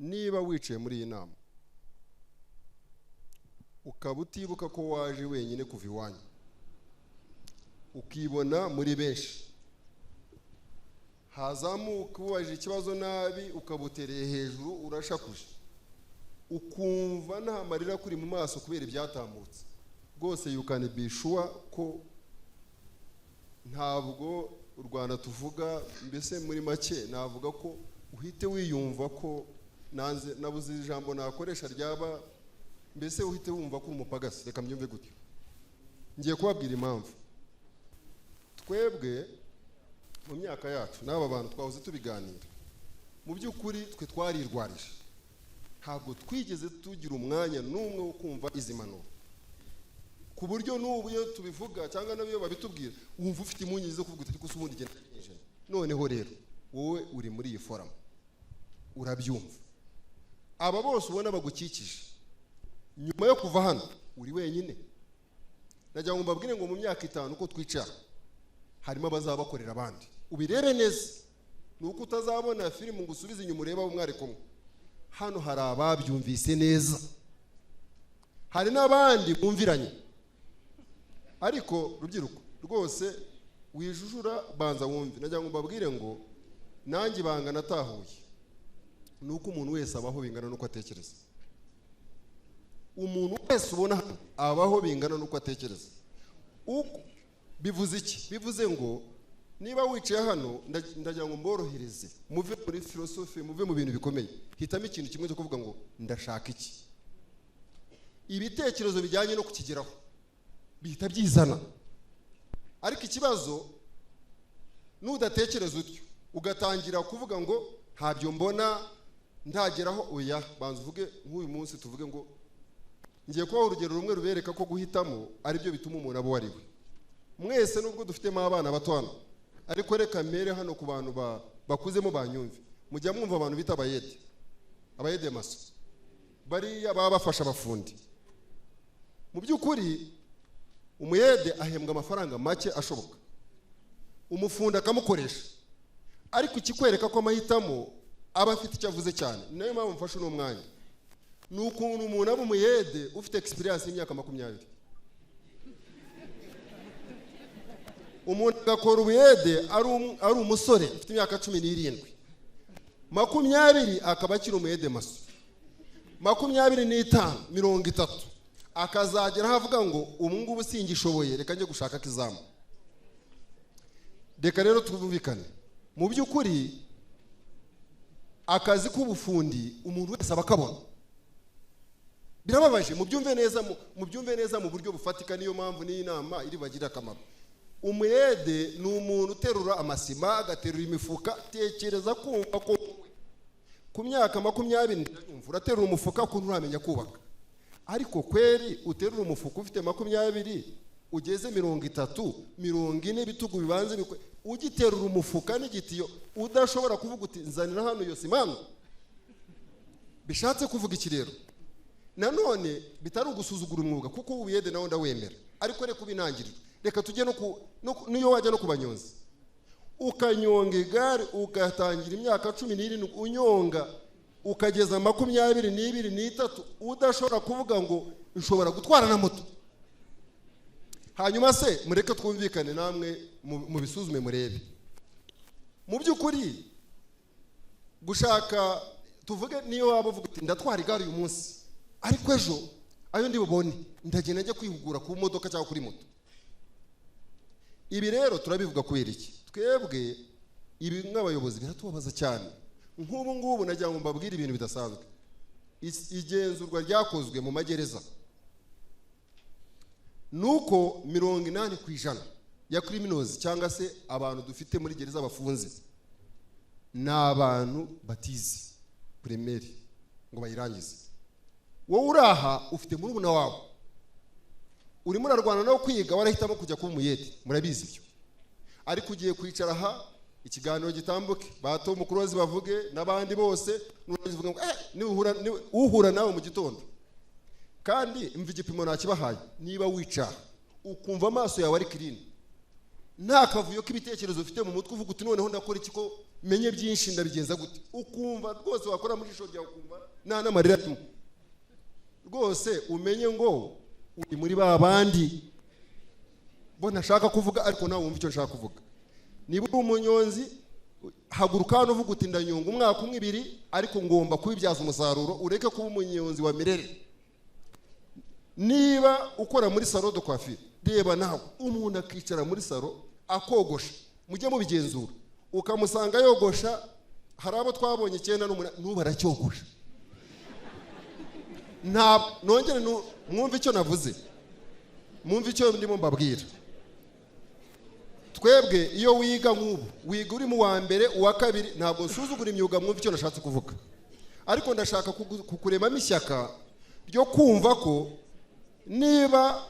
niba wicaye muri iyi nama ukaba utibuka ko waje wenyine kuva iwanyu, ukibona muri benshi, hazamuka ubajije ikibazo nabi ukabutereye hejuru urashakuje, ukumva nta marira kuri mu maso kubera ibyatambutse, rwose you can be sure ko ntabwo u Rwanda tuvuga, mbese muri make navuga ko uhite wiyumva ko nabuze ijambo nakoresha ryaba, mbese uhite wumva ko umupagasi, reka mbyumve gutyo. Ngiye kubabwira impamvu. Twebwe mu myaka yacu n'aba bantu twahoze tubiganira, mu by'ukuri twe twarirwarije, ntabwo twigeze tugira umwanya n'umwe wo kumva izi mpanuro, ku buryo n'ubu iyo tubivuga cyangwa nabyo babitubwira wumva ufite impungenge zo kuvuga ariko ubundi genda. Noneho rero wowe uri muri iyi forum urabyumva, aba bose ubona bagukikije, nyuma yo kuva hano uri wenyine. Najya ngo mbabwire ngo mu myaka 5 uko twicara harimo abazabakorera abandi, ubirebe neza, nuko utazabona filime ngo usubize inyuma ureba abo mwari kumwe. Hano hari ababyumvise neza, hari n'abandi bumviranye. Ariko rubyiruko rwose wijujura, banza wumve. Najya ngo mbabwire ngo nanjye banga natahuye, nuko umuntu wese abaho bingana nuko atekereza. Umuntu wese ubona abaho bingana nuko atekereza. Bivuze iki? Bivuze ngo niba wicaye hano ndagira ngo mborohereze, muve muri philosophy, muve mu bintu bikomeye, hitamo ikintu kimwe cyo kuvuga ngo ndashaka iki. Ibitekerezo bijyanye no kukigeraho bihita byizana. Ariko ikibazo nudatekereza utyo ugatangira kuvuga ngo ntabyo mbona ndageraho, oya, banza uvuge. Nk'uyu munsi tuvuge ngo ngiye kubaho urugero rumwe rubereka ko guhitamo ari byo bituma umuntu abo ari we. Mwese nubwo dufitemo abana bato hano, ariko reka mere hano ku bantu bakuzemo banyumve. Mujya mwumva abantu bita abayede maso, bariya baba bafasha abafundi. Mu by'ukuri umuyede ahembwa amafaranga make ashoboka, umufundi akamukoresha, ariko ikikwereka ko amahitamo aba afite icyo avuze cyane. Nayo mpamvu mfashe uno mwanya, ni ukuntu umuntu aba umuyede ufite experience y'imyaka 20. Umuntu agakora ubuyede ari umusore ufite imyaka 17, 20 akaba akiri umuyede maso, 25, 30 akazagera havuga ngo ngubu singishoboye, reka njye gushaka kizamu. Reka rero tubumvikane, mu by'ukuri akazi k'ubufundi umuntu wese abakabona. Birababaje, mubyumve neza mu buryo bufatika. Niyo mpamvu ni inama iri bagira akamaro. Umuyede ni umuntu uterura amasima, agaterura imifuka. Tekereza kumva ko ku myaka 20 uraterura umufuka ko nturamenya kubaka, ariko kweri uterura umufuka ufite 20 ugeze 30, 40 bitugu bibanze ugiterura umufuka n'igitiyo udashobora kuvuga uti nzanira hano yo simano. Bishatse kuvuga iki rero? Nanone bitari ugusuzugura umwuga, kuko ubuyede nawo ndawemera, ariko reka ubinangirira. Reka tujye niyo wajya no kubanyonza, ukanyonga igare ugatangira imyaka 17 unyonga ukageza 22, 23 udashobora kuvuga ngo nshobora gutwara na moto. Hanyuma se mureke twumvikane namwe mu bisuzume murebe. Mu by'ukuri gushaka tuvuge niyo waba uvuga uti ndatwara igare uyu munsi, ariko ejo ayo ndi bubone ndagenda njye kwihugura ku modoka cyangwa kuri moto. Ibi rero turabivuga kubera iki? Twebwe ibi nk'abayobozi biratubabaza cyane. Nk'ubu ngubu najya ngo mbabwire ibintu bidasanzwe. Igenzurwa ryakozwe mu magereza nuko 80% ya criminals cyangwa se abantu dufite muri gereza bafunze n'abantu batizi primaire ngo bayirangize. Wowe uraha ufite murumuna wawe urimo urarwana nawe kwiga, warahitamo kujya kuba umuyede, murabizi ibyo. Ariko ugiye kwicara aha ikiganiro gitambuke, bato mukurozi bavuge n'abandi bose, n'uravuga ngo ni uhura nawe mu gitondo. Kandi imva igipimo nakibahaye, niba wicara ukumva amaso yawe ari clean, nta kavuyo k'ibitekerezo ufite mu mutwe uvuga uti noneho ndakora iki ko menye byinshi ndabigenza gute, ukumva rwose wakora muri jisho ryawe ukumva nta n'amarira arimo, rwose umenye ngo uri muri ba bandi bo ntashaka kuvuga ariko nawe wumva icyo nshaka kuvuga. Niba uri umunyonzi haguruka hano uvuga uti ndanyonga umwaka umwe ibiri ariko ngomba kubibyaza umusaruro, ureke kuba umunyonzi wa mirere. Niba ukora muri salon de coiffure, reba nawe umuntu akicara muri salon akogosha, mujye mubigenzura ukamusanga yogosha, hari abo twabonye 9 n'ubu aracyogosha. Nongere mwumve icyo navuze, mwumve icyo ndimo mbabwira. Twebwe iyo wiga nk'ubu, wiga uri mu wa mbere uwa kabiri, ntabwo nsuzugura imyuga, mwumve icyo nashatse kuvuga. Ariko ndashaka kukuremamo ishyaka ryo kumva ko niba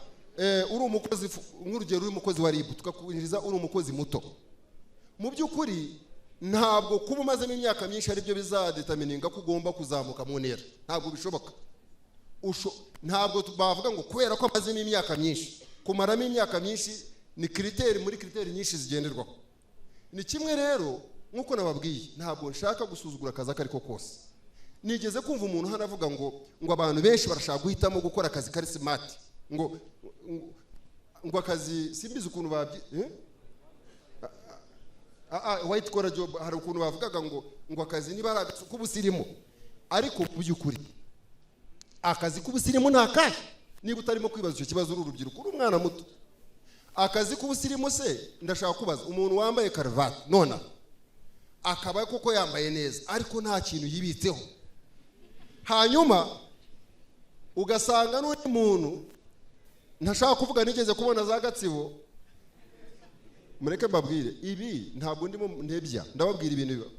uri umukozi, nk'urugero uri umukozi wa RIB tukakwinjiriza uri umukozi muto, mu by'ukuri ntabwo kuba umazemo imyaka myinshi ari byo bizadetamininga ko ugomba kuzamuka mu ntera. Ntabwo bishoboka. Ntabwo bavuga ngo kubera ko amazemo imyaka myinshi, kumaramo imyaka myinshi ni kriteri, muri kriteri nyinshi zigenderwaho. Ni kimwe rero nk'uko nababwiye, ntabwo nshaka gusuzugura akazi ariko kose. Nigeze kumva umuntu hano avuga ngo abantu benshi barashaka guhitamo gukora akazi kari smart, ngo akazi simbizi ukuntu white collar job, hari ukuntu bavugaga ngo akazi niba ari k'ubusirimu, ariko by'ukuri akazi k'ubusirimu nakahe niba utarimo kwibaza icyo kibazo uri urubyiruko, uri umwana muto. Akazi k'ubusirimu se ndashaka kubaza umuntu wambaye karuvati nona akaba koko yambaye neza ariko nta kintu yibitseho, hanyuma ugasanga n'undi muntu, ntashaka kuvuga, nigeze kubona za Gatsibo, mureke mbabwire ibi ntabwo ndimo ntebya, ndababwira ibintu biba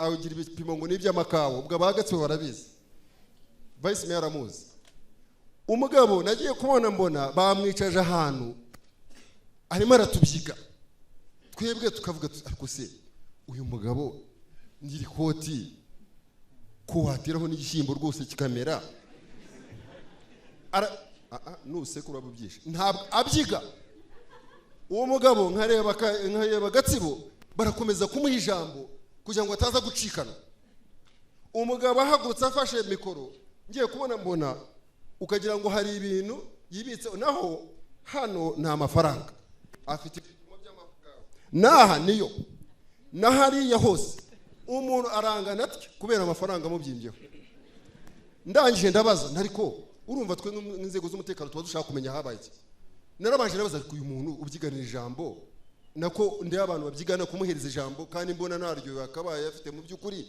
awugira ibipimo ngo n'iby'amakawa, ubwo abagatsibo barabizi, Vice Mayor aramuzi. Umugabo nagiye kubona mbona bamwicaje ahantu arimo aratubyiga, twebwe tukavuga ariko se uyu mugabo nyiri koti ko watiraho n'igishyimbo rwose kikamera nusekura bubyishe, ntabwo abyiga. Uwo mugabo nkareba Gatsibo barakomeza kumuha ijambo kugira ngo ataza gucikana. Umugabo ahagurutse afashe mikoro, ngiye kubona mbona ukagira ngo hari ibintu yibitse, naho hano nta mafaranga afite ibipimo by'amafaranga, naha niyo nahariya hose umuntu arangana atyo kubera amafaranga mubyimbyeho. Ndangije ndabaza ntariko urumva twe n'inzego z'umutekano tuba dushaka kumenya habaye iki. Narabanje nabaza uyu muntu ubyiganira ijambo, nako ndi abantu babyigana kumuhereza ijambo kandi mbona naryo yakabaye afite mu by'ukuri.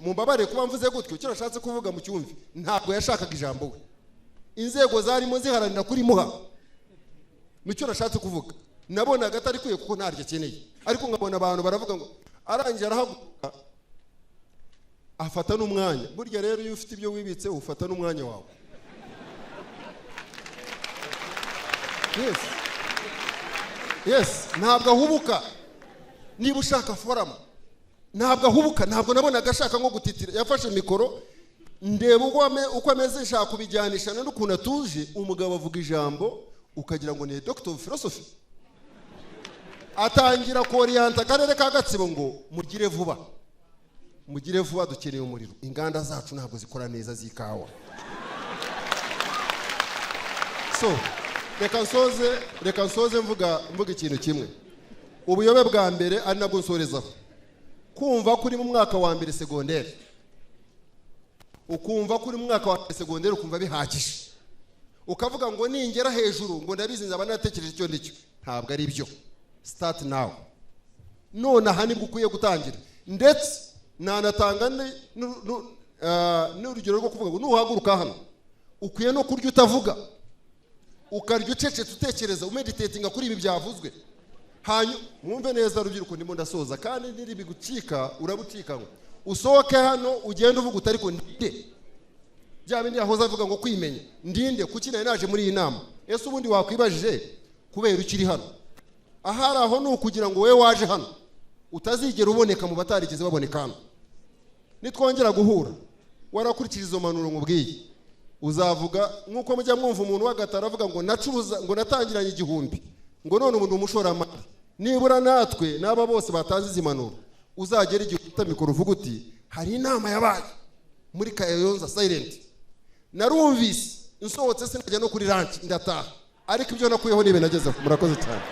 Mumbabare kuba mvuze gutyo, icyo nashatse kuvuga mu cyumvi, ntabwo yashakaga ijambo we, inzego zarimo ziharanira kuri muha, nicyo nashatse kuvuga. Nabonaga atari kwiye kuko ntaryo akeneye, ariko nkabona abantu baravuga ngo arangira arahaguruka afata n'umwanya. Burya rero iyo ufite ibyo wibitse ufata n'umwanya wawe. Yes, ntabwo ahubuka niba ushaka forama, ntabwo ahubuka. Ntabwo nabonaga ashaka nko gutitira, yafashe mikoro ndeba uko ameze, nshaka kubijyanisha n'ukuntu atuje. Umugabo avuga ijambo ukagira ngo ni Doctor of Philosophy, atangira koriyanta akarere ka Gatsibo ngo mugire vuba, mugire vuba, dukeneye umuriro, inganda zacu ntabwo zikora neza z'ikawa. So reka nsoze mvuga ikintu kimwe. Ubuyobe bwa mbere ari nabwo nsorezaho, kumva kuri mu mwaka wa mbere segonderi, ukumva kuri mu mwaka wa mbere segonderi ukumva bihagije, ukavuga ngo ningera hejuru ngo ndabizi nzaba natekereje icyo ndicyo. Ntabwo ari byo. Start now. None aha nibwo ukwiye gutangira. Ndetse nanatanga n'urugero rwo kuvuga ngo nuhaguruka hano ukwiye no kurya utavuga, ukarya ucecetse utekereza, umeditatinga kuri ibi byavuzwe. Hanyuma mwumve neza urubyiruko, ndimo ndasoza kandi niri bigucika urabucika ngo usohoke hano ugende uvuga utari ko ndinde, bya bindi yahoza avuga ngo kwimenya ndinde, kuki naje muri iyi nama. Ese ubundi wakwibajije kubera ukiri hano? Ahari aho ni ukugira ngo wewe waje hano utazigera uboneka mu batarigeze baboneka hano. Nitwongera guhura warakurikira izo manuro nkubwiye, uzavuga nk'uko mujya mwumva umuntu w'agatara avuga ngo nacuruza, ngo natangiranye 1000 ngo none umuntu umushoramari, nibura natwe n'aba bose batanze izi mpanuro uzagera igihe ufite mikoro uvuga uti hari inama yabaye muri Kayonza silent, narumvise nsohotse sinajya no kuri lunch ndataha, ariko ibyo nakuyeho nibe nagezeho. Murakoze cyane.